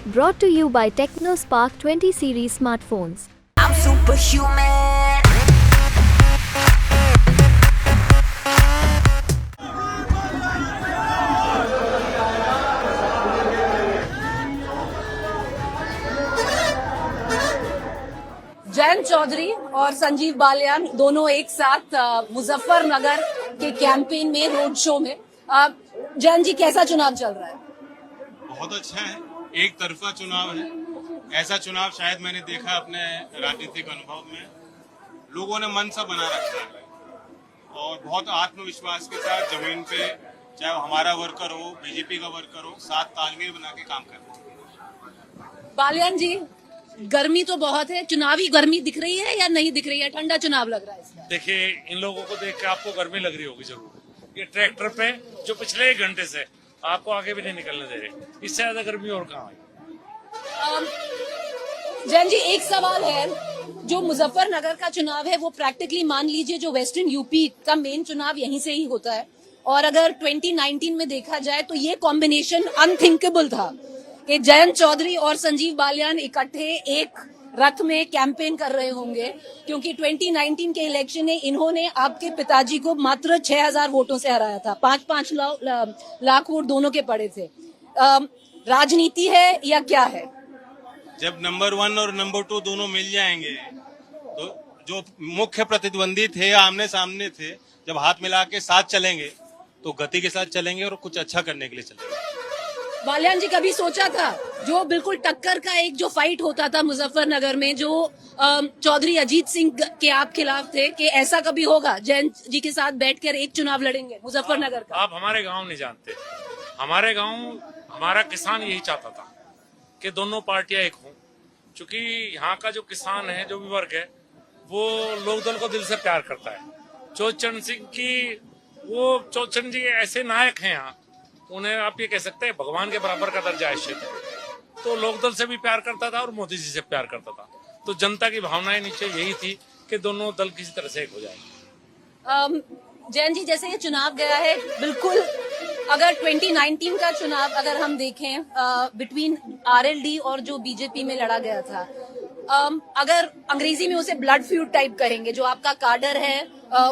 Brought to you by TechnoSpark 20 series smartphones. I'm superhuman. Jayant Chaudhary और संजीव बालियान दोनों एक साथ मुजफ्फरनगर के कैंपेन में, रोड शो में। जयंत जी, कैसा चुनाव चल रहा है? बहुत अच्छा है, एक तरफा चुनाव है। ऐसा चुनाव शायद मैंने देखा अपने राजनीतिक अनुभव में। लोगों ने मन सा बना रखा है और बहुत आत्मविश्वास के साथ जमीन पे, चाहे वो हमारा वर्कर हो, बीजेपी का वर्कर हो, साथ तालमेल बना के काम कर रहे हैं। बालियान जी, गर्मी तो बहुत है, चुनावी गर्मी दिख रही है या नहीं दिख रही है? ठंडा चुनाव लग रहा है इसका। देखिए, इन लोगों को देख के आपको गर्मी लग रही होगी जरूर। ये ट्रैक्टर पे जो पिछले 1 घंटे से आपको आगे भी नहीं निकलने दे रहे, इससे ज्यादा गर्मी और कहाँ है? जैन जी, एक सवाल है, जो मुजफ्फरनगर का चुनाव है वो प्रैक्टिकली मान लीजिए जो वेस्टर्न यूपी का मेन चुनाव यहीं से ही होता है, और अगर 2019 में देखा जाए तो ये कॉम्बिनेशन अनथिंकेबल था कि जयंत चौधरी और संजीव बालियान इकट्ठे एक रथ में कैंपेन कर रहे होंगे, क्योंकि 2019 के इलेक्शन में इन्होंने आपके पिताजी को मात्र 6000 वोटों से हराया था। 5-5 लाख वोट दोनों के पड़े थे। राजनीति है या क्या है? जब नंबर 1 और नंबर 2 दोनों मिल जाएंगे तो जो मुख्य प्रतिद्वंदी थे, आमने सामने थे, जब हाथ मिला के साथ चलेंगे तो गति के साथ चलेंगे और कुछ अच्छा करने के लिए चलेंगे। बालियान जी, कभी सोचा था जो बिल्कुल टक्कर का एक जो फाइट होता था मुजफ्फरनगर में, जो चौधरी अजीत सिंह के आप खिलाफ थे, कि ऐसा कभी होगा जयंत जी के साथ बैठकर एक चुनाव लड़ेंगे मुजफ्फरनगर का? आप हमारे गांव नहीं जानते। हमारे गांव हमारा किसान यही चाहता था कि दोनों पार्टियां एक हों, क्योंकि यहाँ का जो किसान है, जो भी वर्ग है, वो लोकदल को दिल से प्यार करता है। चौधरी चरण जी ऐसे नायक हैं यहाँ, उन्हें आप ये कह सकते हैं भगवान के बराबर का दर्जा है क्षेत्र। तो लोकदल से भी प्यार करता था और मोदी जी से प्यार करता था। तो जनता की भावनाएं नीचे यही थी कि दोनों दल किसी तरह से एक हो जाए। जैन जी, जैसे ये चुनाव गया है, बिल्कुल अगर 2019 का चुनाव अगर हम देखें बिटवीन आरएलडी और जो बीजेपी में लड़ा गया था, अगर अंग्रेजी में उसे ब्लड फ्यूड टाइप कहेंगे, जो आपका काडर है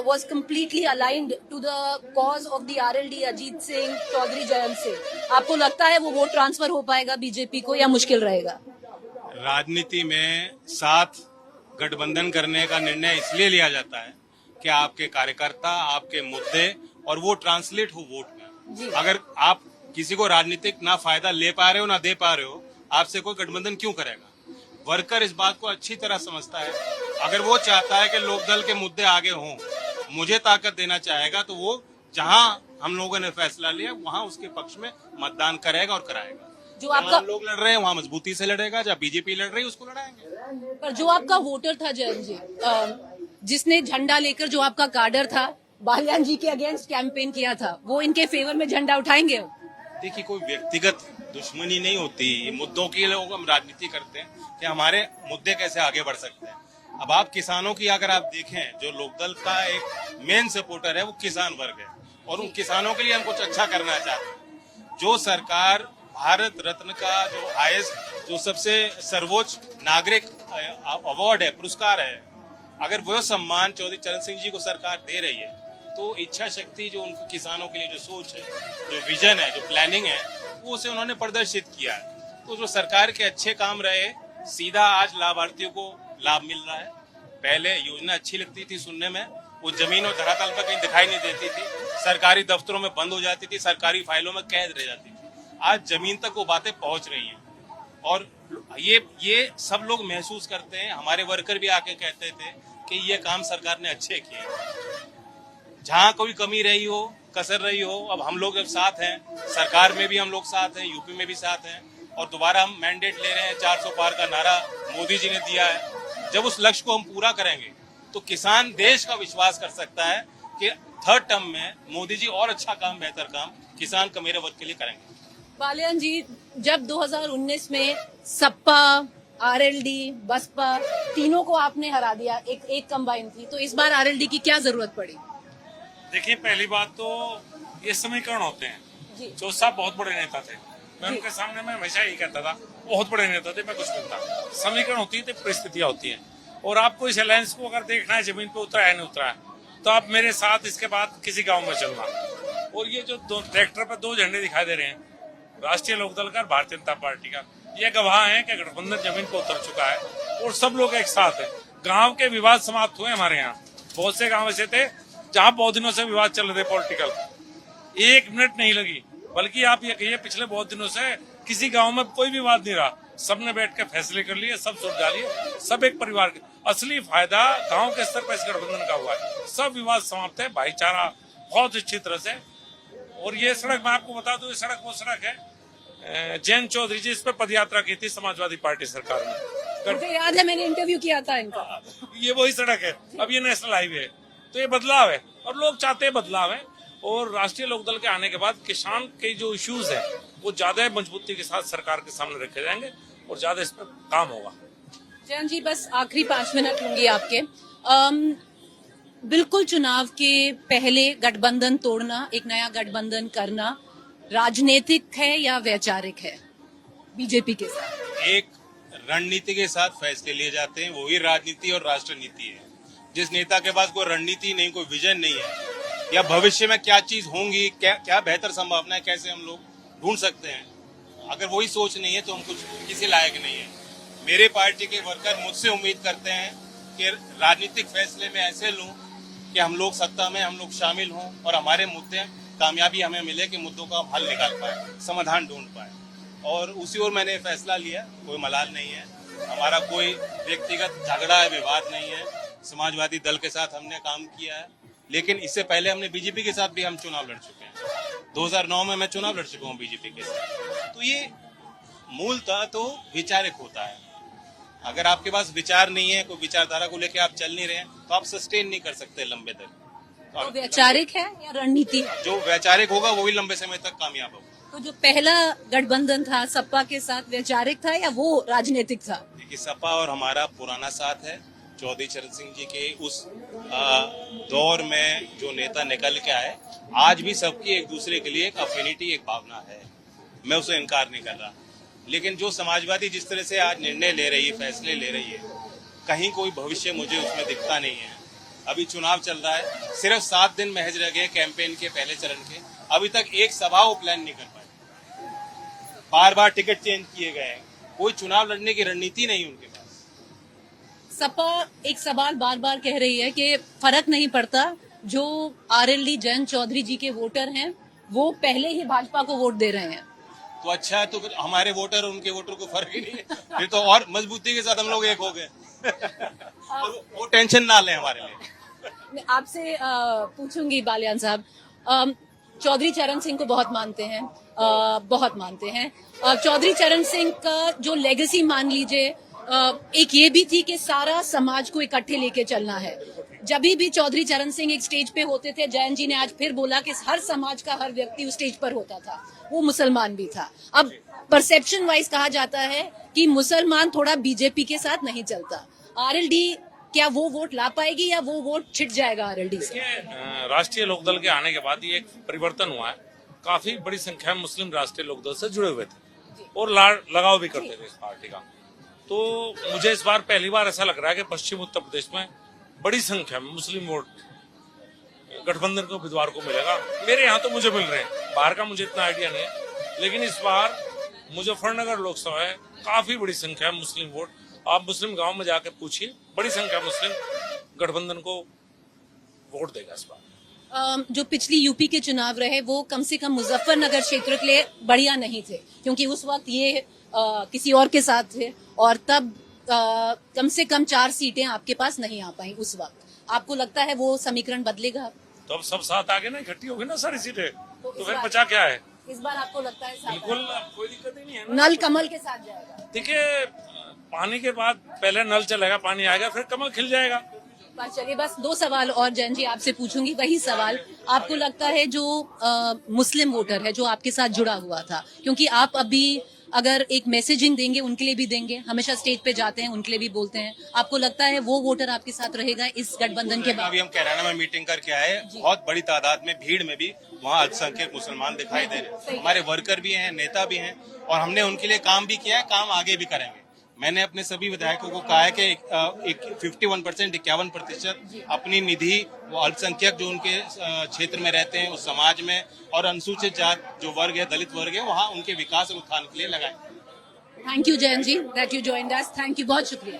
was completely aligned to the cause of the RLD Ajit Singh, Chaudhary Jayant Singh, आपको लगता है वो वोट ट्रांसफर हो पाएगा बीजेपी को या मुश्किल रहेगा? राजनीति में साथ गठबंधन करने का निर्णय इसलिए लिया जाता है कि आपके कार्यकर्ता, आपके मुद्दे और वो ट्रांसलेट हो वोट में। अगर आप किसी को राजनीतिक ना फायदा ले पा रहे हो ना दे पा रहे हो, आपसे कोई गठबंधन क्यों करेगा? वर्कर इस बात को अच्छी तरह समझता है। अगर वो चाहता है कि लोकदल के मुद्दे आगे हों, मुझे ताकत देना चाहेगा, तो वो जहां हम लोगों ने फैसला लिया वहां उसके पक्ष में मतदान करेगा और कराएगा। जो आपका लोग लड़ रहे हैं वहां मजबूती से लड़ेगा, जहाँ बीजेपी लड़ रही है उसको लड़ाएंगे। पर जो आपका वोटर था जयंत जी, जिसने झंडा लेकर, जो आपका काडर था, बालियान जी के अगेंस्ट कैंपेन किया था, वो इनके फेवर में झंडा उठाएंगे? देखिए, कोई व्यक्तिगत दुश्मनी नहीं होती, मुद्दों के लोग हम राजनीति करते हैं कि हमारे मुद्दे कैसे आगे बढ़ सकते हैं। अब आप किसानों की अगर आप देखें, जो लोकदल का एक मेन सपोर्टर है वो किसान वर्ग है, और उन किसानों के लिए हम कुछ अच्छा करना चाहते हैं। जो सरकार भारत रत्न का जो हाईएस्ट, जो सबसे सर्वोच्च नागरिक अवार्ड है, पुरस्कार है, अगर वो सम्मान चौधरी चरण सिंह जी को सरकार दे रही है, तो इच्छा शक्ति जो उनके किसानों के लिए जो सोच है, जो विजन है, जो प्लानिंग है, वो उसे उन्होंने प्रदर्शित किया है। तो जो सरकार के अच्छे काम रहे, सीधा आज लाभार्थियों को लाभ मिल रहा है। पहले योजना अच्छी लगती थी सुनने में, वो जमीन और धरातल पर कहीं दिखाई नहीं देती थी, सरकारी दफ्तरों में बंद हो जाती थी, सरकारी फाइलों में कैद रह जाती थी। आज जमीन तक वो बातें पहुंच रही हैं और ये सब लोग महसूस करते हैं। हमारे वर्कर भी आके कहते थे कि ये काम सरकार ने अच्छे किए। जहाँ कोई कमी रही हो, कसर रही हो, अब हम लोग जब साथ हैं, सरकार में भी हम लोग साथ हैं, यूपी में भी साथ हैं, और दोबारा हम मैंडेट ले रहे हैं। 400 पार का नारा मोदी जी ने दिया है। जब उस लक्ष्य को हम पूरा करेंगे तो किसान देश का विश्वास कर सकता है कि 3rd टर्म में मोदी जी और अच्छा काम, बेहतर काम किसान का मेरे वर्ग के लिए करेंगे। बालियान जी, जब 2019 में सपा, आरएलडी, बसपा तीनों को आपने हरा दिया, एक कंबाइन थी, तो इस बार आरएलडी की क्या जरूरत पड़ी? देखिए, पहली बात तो ये समीकरण होते हैं। चौधरी साहब बहुत बड़े नेता थे, मैं उनके सामने मैं हमेशा यही कहता था, बहुत बड़े नेता थे, मैं कुछ नहीं था। समीकरण होती है, परिस्थितियां होती हैं, और आपको इस अलायंस को अगर देखना है जमीन पे उतरा है नहीं उतरा है, तो आप मेरे साथ इसके बाद किसी गांव में चलना। और ये जो दो ट्रैक्टर पर 2 झंडे दिखाई दे रहे हैं, राष्ट्रीय लोकदल का, भारतीय जनता पार्टी का, ये गवाह है कि गठबंधन जमीन पर उतर चुका है और सब लोग एक साथ है। गांव के विवाद समाप्त हुए हमारे यहाँ। बहुत से गांव ऐसे थे जहाँ बहुत दिनों से विवाद चल रहे थे पॉलिटिकल, 1 मिनट नहीं लगी। बल्कि आप ये कहिए पिछले बहुत दिनों से किसी गांव में कोई विवाद नहीं रहा, सबने बैठ के फैसले कर लिए, सब सुलझा डालिए, सब एक परिवार के। असली फायदा गांव के स्तर पर इस गठबंधन का हुआ है। सब विवाद समाप्त है, भाईचारा बहुत अच्छी तरह से। और ये सड़क मैं आपको बता दूं, ये सड़क वो सड़क है जैन चौधरी जी इस पर पदयात्रा की थी समाजवादी पार्टी सरकार ने। मुझे याद है, मैंने इंटरव्यू किया था इनका। ये वही सड़क है, अब ये नेशनल हाईवे है। तो ये बदलाव है और लोग चाहते हैं बदलाव है। और राष्ट्रीय लोकदल के आने के बाद किसान के जो इश्यूज है वो ज्यादा मजबूती के साथ सरकार के सामने रखे जाएंगे और ज्यादा इस पर काम होगा। जयंत जी, बस आखिरी 5 मिनट लूंगी आपके। बिल्कुल चुनाव के पहले गठबंधन तोड़ना, एक नया गठबंधन करना राजनीतिक है या वैचारिक है बीजेपी के साथ? एक रणनीति के साथ फैसले लिए जाते हैं, वही राजनीति और राष्ट्र नीति है। जिस नेता के पास कोई रणनीति नहीं, कोई विजन नहीं है, या भविष्य में क्या चीज होंगी, क्या बेहतर संभावना है, कैसे हम लोग ढूंढ सकते हैं, अगर वही सोच नहीं है तो हम कुछ किसी लायक नहीं है। मेरे पार्टी के वर्कर मुझसे उम्मीद करते हैं कि राजनीतिक फैसले में ऐसे लूं कि हम लोग सत्ता में हम लोग शामिल हों और हमारे मुद्दे कामयाबी हमें मिले कि मुद्दों का हम हल निकाल पाए, समाधान ढूंढ पाए। और उसी ओर मैंने फैसला लिया। कोई मलाल नहीं है, हमारा कोई व्यक्तिगत झगड़ा है, विवाद नहीं है। समाजवादी दल के साथ हमने काम किया है, लेकिन इससे पहले हमने बीजेपी के साथ भी हम चुनाव लड़ चुके हैं। 2009 में मैं चुनाव लड़ चुका हूँ बीजेपी के साथ। तो ये मूलतः तो वैचारिक होता है। अगर आपके पास विचार नहीं है, कोई विचारधारा को लेकर आप चल नहीं रहे हैं, तो आप सस्टेन नहीं कर सकते लंबे तक। तो वैचारिक है या रणनीति है? जो वैचारिक होगा वही लंबे समय तक कामयाब होगा। तो जो पहला गठबंधन था सपा के साथ, वैचारिक था या वो राजनीतिक था? देखिए, सपा और हमारा पुराना साथ है। चौधरी चरण सिंह जी के उस दौर में जो नेता निकल के आए, आज भी सबकी एक दूसरे के लिए एक अफिनिटी, एक भावना है, मैं उसे इनकार नहीं कर रहा। लेकिन जो समाजवादी जिस तरह से आज निर्णय ले रही है, फैसले ले रही है, कहीं कोई भविष्य मुझे उसमें दिखता नहीं है। अभी चुनाव चल रहा है, सिर्फ 7 दिन महज रह गए कैंपेन के पहले चरण के, अभी तक एक सभा वो प्लान नहीं कर पाए। बार बार टिकट चेंज किए गए, कोई चुनाव लड़ने की रणनीति नहीं उनके पास। सपा एक सवाल बार बार कह रही है कि फर्क नहीं पड़ता, जो आरएलडी जैन चौधरी जी के वोटर हैं वो पहले ही भाजपा को वोट दे रहे हैं। तो अच्छा है, तो फिर हमारे वोटर और उनके वोटर को फर्क ही नहीं है, फिर तो और मजबूती के साथ हम लोग एक हो गए। वो टेंशन ना लें हमारे लिए। मैं आपसे पूछूंगी बालियान साहब, चौधरी चरण सिंह को बहुत मानते हैं, बहुत मानते हैं। चौधरी चरण सिंह का जो लेगेसी मान लीजिए, एक ये भी थी कि सारा समाज को इकट्ठे लेके चलना है। जब भी चौधरी चरण सिंह एक स्टेज पे होते थे, जयंत जी ने आज फिर बोला कि हर समाज का हर व्यक्ति उस स्टेज पर होता था, वो मुसलमान भी था। अब परसेप्शन वाइज कहा जाता है कि मुसलमान थोड़ा बीजेपी के साथ नहीं चलता। आरएलडी क्या वो वोट ला पाएगी या वो वोट छिट जाएगा आरएलडी से? राष्ट्रीय लोकदल के आने के बाद ये एक परिवर्तन हुआ है। काफी बड़ी संख्या में मुस्लिम राष्ट्रीय लोकदल से जुड़े हुए थे और लगाव भी करते थे इस पार्टी का। तो मुझे इस बार पहली बार ऐसा लग रहा है कि पश्चिम उत्तर प्रदेश में बड़ी संख्या में मुस्लिम वोट गठबंधन को उम्मीदवार को मिलेगा। मेरे यहाँ तो मुझे मिल रहे हैं, बाहर का मुझे इतना आइडिया नहीं है, लेकिन इस बार मुजफ्फरनगर लोकसभा है, काफी बड़ी संख्या में मुस्लिम वोट। आप मुस्लिम गांव में जाकर पूछिए, बड़ी संख्या मुस्लिम गठबंधन को वोट देगा इस बार। जो पिछली यूपी के चुनाव रहे वो कम से कम मुजफ्फरनगर क्षेत्र के लिए बढ़िया नहीं थे, क्योंकि उस वक्त ये किसी और के साथ थे और तब कम से कम 4 सीटें आपके पास नहीं आ पाई उस वक्त। आपको लगता है वो समीकरण बदलेगा? तो अब सब साथ आगे ना, इकट्ठी होगी ना सारी सीटें, तो फिर बचा क्या है? इस बार आपको लगता है बिल्कुल कोई दिक्कत ही नहीं है, नल कमल के साथ जाएगा? देखिए, पानी के बाद पहले नल चलेगा, पानी आएगा, फिर कमल खिल जाएगा। बस चलिए, बस 2 सवाल और जैन जी आपसे पूछूंगी, वही सवाल। आपको लगता है जो मुस्लिम वोटर है जो आपके साथ जुड़ा हुआ था, क्योंकि आप अभी अगर एक मैसेजिंग देंगे उनके लिए भी देंगे, हमेशा स्टेज पे जाते हैं उनके लिए भी बोलते हैं। आपको लगता है वो वोटर आपके साथ रहेगा इस गठबंधन के बाद? अभी हम कैराना में मीटिंग करके आए, बहुत बड़ी तादाद में भीड़ में भी वहाँ अल्पसंख्यक मुसलमान दिखाई दे रहे हैं। हमारे वर्कर भी हैं, नेता भी हैं, और हमने उनके लिए काम भी किया है, काम आगे भी करेंगे। मैंने अपने सभी विधायकों को कहा है कि 51%, 51% अपनी निधि वो अल्पसंख्यक जो उनके क्षेत्र में रहते हैं, उस समाज में, और अनुसूचित जात जो वर्ग है, दलित वर्ग है, वहाँ उनके विकास और उत्थान के लिए लगाएं। Thank you Jayant ji that you joined us. Thank you, बहुत शुक्रिया।